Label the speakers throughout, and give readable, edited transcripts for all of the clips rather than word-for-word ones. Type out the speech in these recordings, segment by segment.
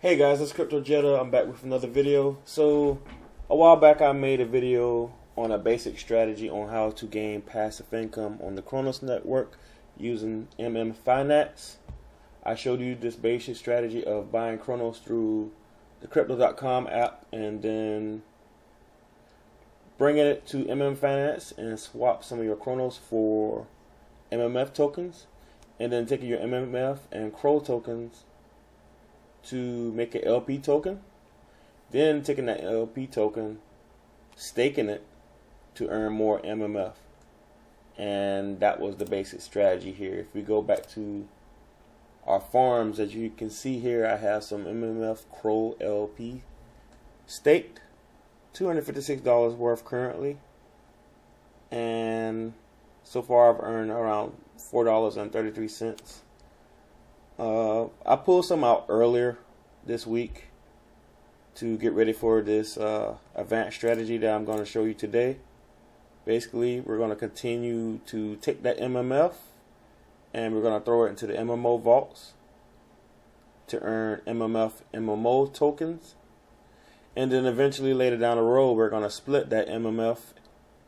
Speaker 1: Hey guys, it's Crypto Jetta. I'm back with another video. So, a while back I made a video on a basic strategy on how to gain passive income on the Kronos network using MMF finance. I showed you this basic strategy of buying Kronos through the Crypto.com app and then bringing it to MMF finance and swap some of your Kronos for MMF tokens, and then taking your MMF and Crow tokens to make an LP token, then taking that LP token, staking it to earn more MMF. And that was the basic strategy here. If we go back to our farms, as you can see here, I have some MMF Crow LP staked, $256 worth currently, and so far I've earned around $4.33. I pulled some out earlier this week to get ready for this advanced strategy that I'm going to show you today. Basically, we're going to continue to take that MMF and we're going to throw it into the MMO vaults to earn MMF MMO tokens. And then eventually later down the road, we're going to split that MMF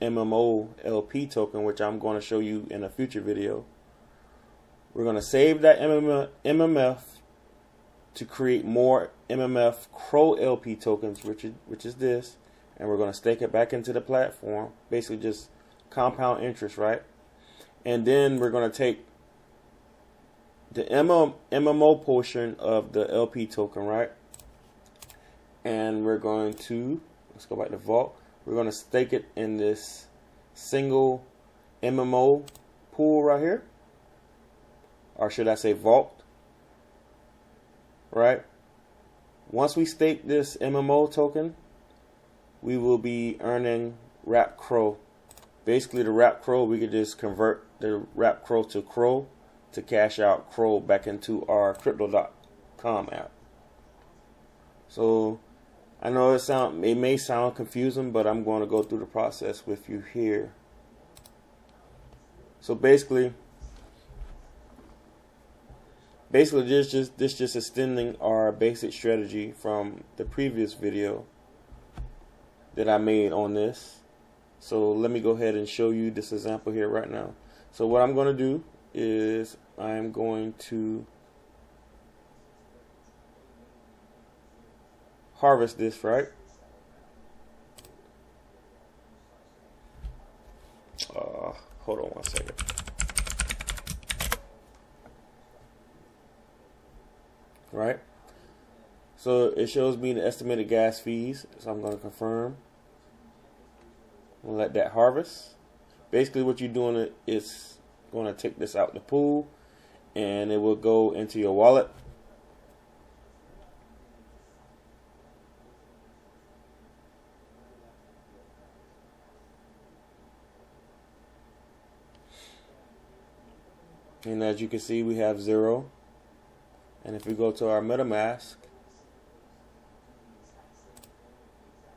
Speaker 1: MMO LP token, which I'm going to show you in a future video. We're going to save that MMF to create more MMF Crow LP tokens, which is this, and we're going to stake it back into the platform. Basically just compound interest, right? And then we're going to take the MMO portion of the LP token, right? And we're going to, let's go back to vault. We're going to stake it in this single MMO pool right here. Or should I say vault, right? Once we stake this MMO token, we will be earning Wrap Crow. Basically, the Wrap Crow, we could just convert the Wrap Crow to cash out Crow back into our Crypto.com app. So, I know it may sound confusing, but I'm going to go through the process with you here. So basically this just extending our basic strategy from the previous video that I made on this. So let me go ahead and show you this example here right now. So what I'm going to do is I'm going to harvest this, right? Hold on one second. Right, so it shows me the estimated gas fees, so I'm going to confirm. I'm going to let that harvest. Basically what you're doing is going to take this out the pool and it will go into your wallet. And as you can see, we have 0. And if we go to our MetaMask,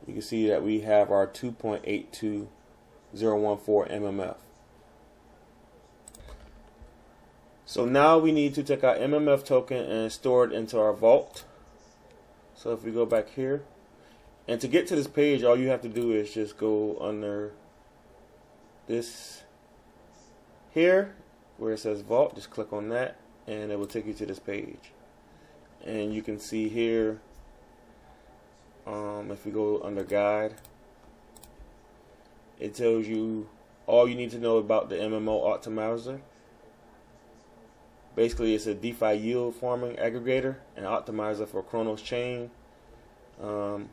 Speaker 1: you can see that we have our 2.82014 MMF. So now we need to take our MMF token and store it into our vault. So if we go back here, and to get to this page, all you have to do is just go under this here where it says vault. Just click on that and it will take you to this page. And you can see here, if we go under guide, it tells you all you need to know about the MMO optimizer. Basically, it's a DeFi yield farming aggregator and optimizer for Kronos chain. It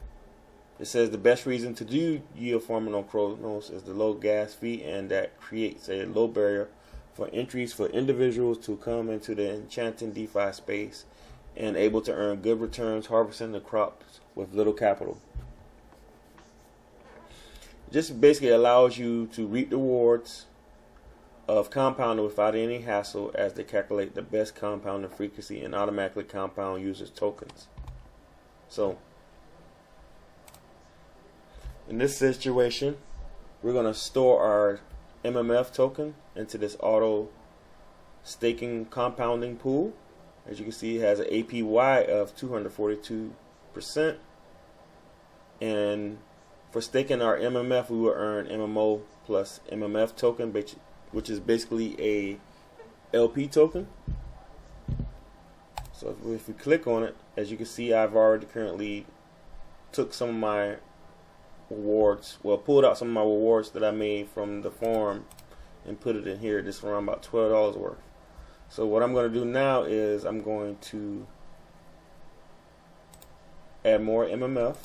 Speaker 1: says the best reason to do yield farming on Kronos is the low gas fee, and that creates a low barrier for entries for individuals to come into the enchanting DeFi space and able to earn good returns harvesting the crops with little capital. It just basically allows you to reap the rewards of compounding without any hassle, as they calculate the best compounding frequency and automatically compound users' tokens. So, in this situation, we're going to store our MMF token into this auto staking compounding pool. As you can see, it has an APY of 242%. And for staking our MMF, we will earn MMO plus MMF token, which is basically a LP token. So if we click on it, as you can see, I've already currently took some of my rewards, well, pulled out some of my rewards that I made from the farm and put it in here. This is around about $12 worth. So what I'm going to do now is I'm going to add more MMF.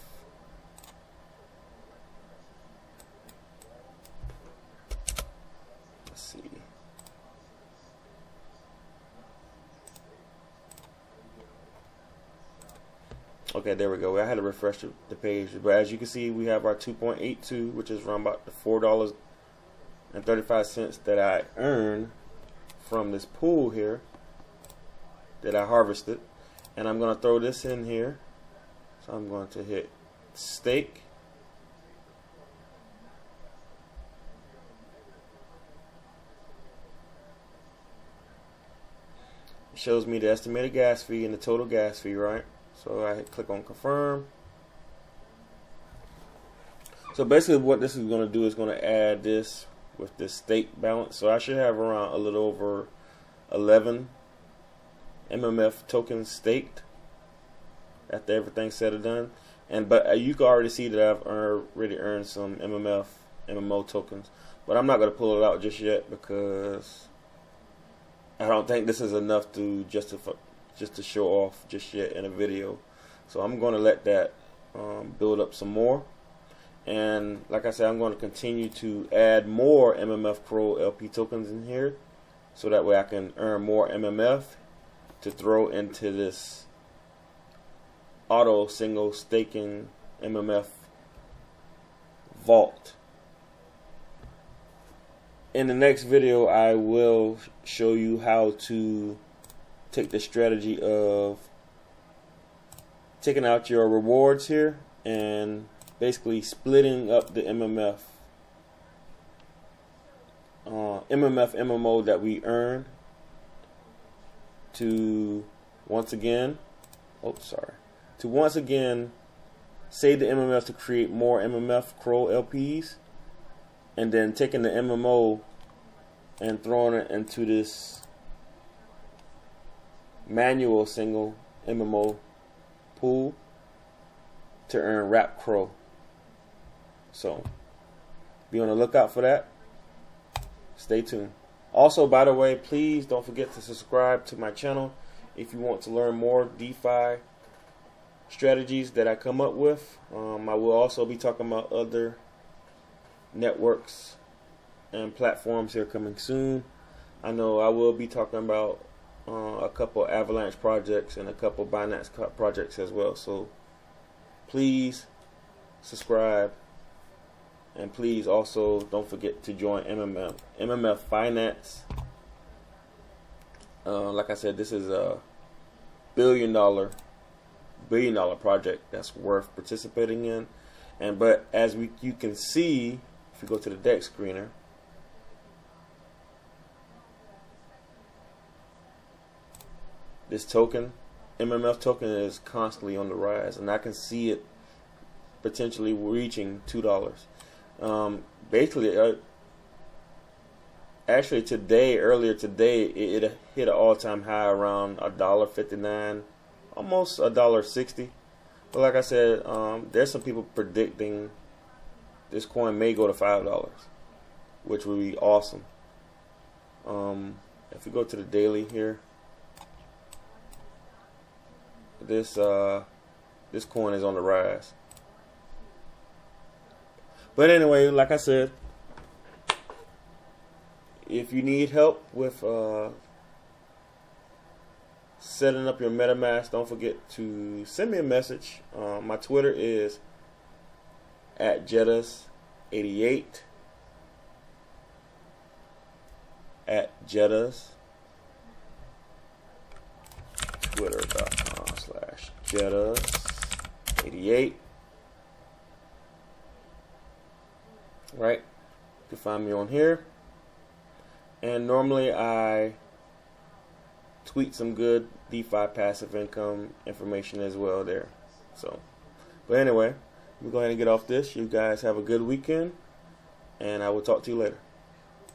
Speaker 1: Let's see. Okay, there we go. I had to refresh the page, but as you can see, we have our 2.82, which is around about the $4.35 that I earned from this pool here that I harvested. And I'm going to throw this in here. So I'm going to hit stake. It shows me the estimated gas fee and the total gas fee, right? So I click on confirm. So basically what this is going to do is going to add this with this stake balance. So I should have around a little over 11 MMF tokens staked after everything's said and done. But you can already see that I've already earned some MMO tokens. But I'm not going to pull it out just yet because I don't think this is enough to justify just to show off just yet in a video. So I'm going to let that build up some more. And like I said, I'm going to continue to add more MMF Pro LP tokens in here, so that way I can earn more MMF to throw into this auto single staking MMF vault. In the next video, I will show you how to take the strategy of taking out your rewards here and basically splitting up the MMF MMO that we earn to once again save the MMF to create more MMF Crow LPs, and then taking the MMO and throwing it into this manual single MMO pool to earn Wrap Crow. So be on the lookout for that. Stay tuned. Also, by the way, please don't forget to subscribe to my channel if you want to learn more DeFi strategies that I come up with. I will also be talking about other networks and platforms here coming soon. I know I will be talking about a couple Avalanche projects and a couple Binance projects as well. So please subscribe, and please also don't forget to join MMF Finance. Like I said, this is a billion dollar project that's worth participating in. But as you can see, if you go to the deck screener, this token, MMF token, is constantly on the rise, and I can see it potentially reaching $2. Basically, actually earlier today, it hit an all-time high around $1.59, almost $1.60. But like I said, there's some people predicting this coin may go to $5, which would be awesome. If we go to the daily here, this coin is on the rise. But anyway, like I said, if you need help with setting up your MetaMask, don't forget to send me a message. My Twitter is @Jettas88, @Jettas, twitter.com/Jettas88. Right, you can find me on here. And normally I tweet some good DeFi passive income information as well there. So, but anyway, we're going to get off this. You guys have a good weekend, and I will talk to you later.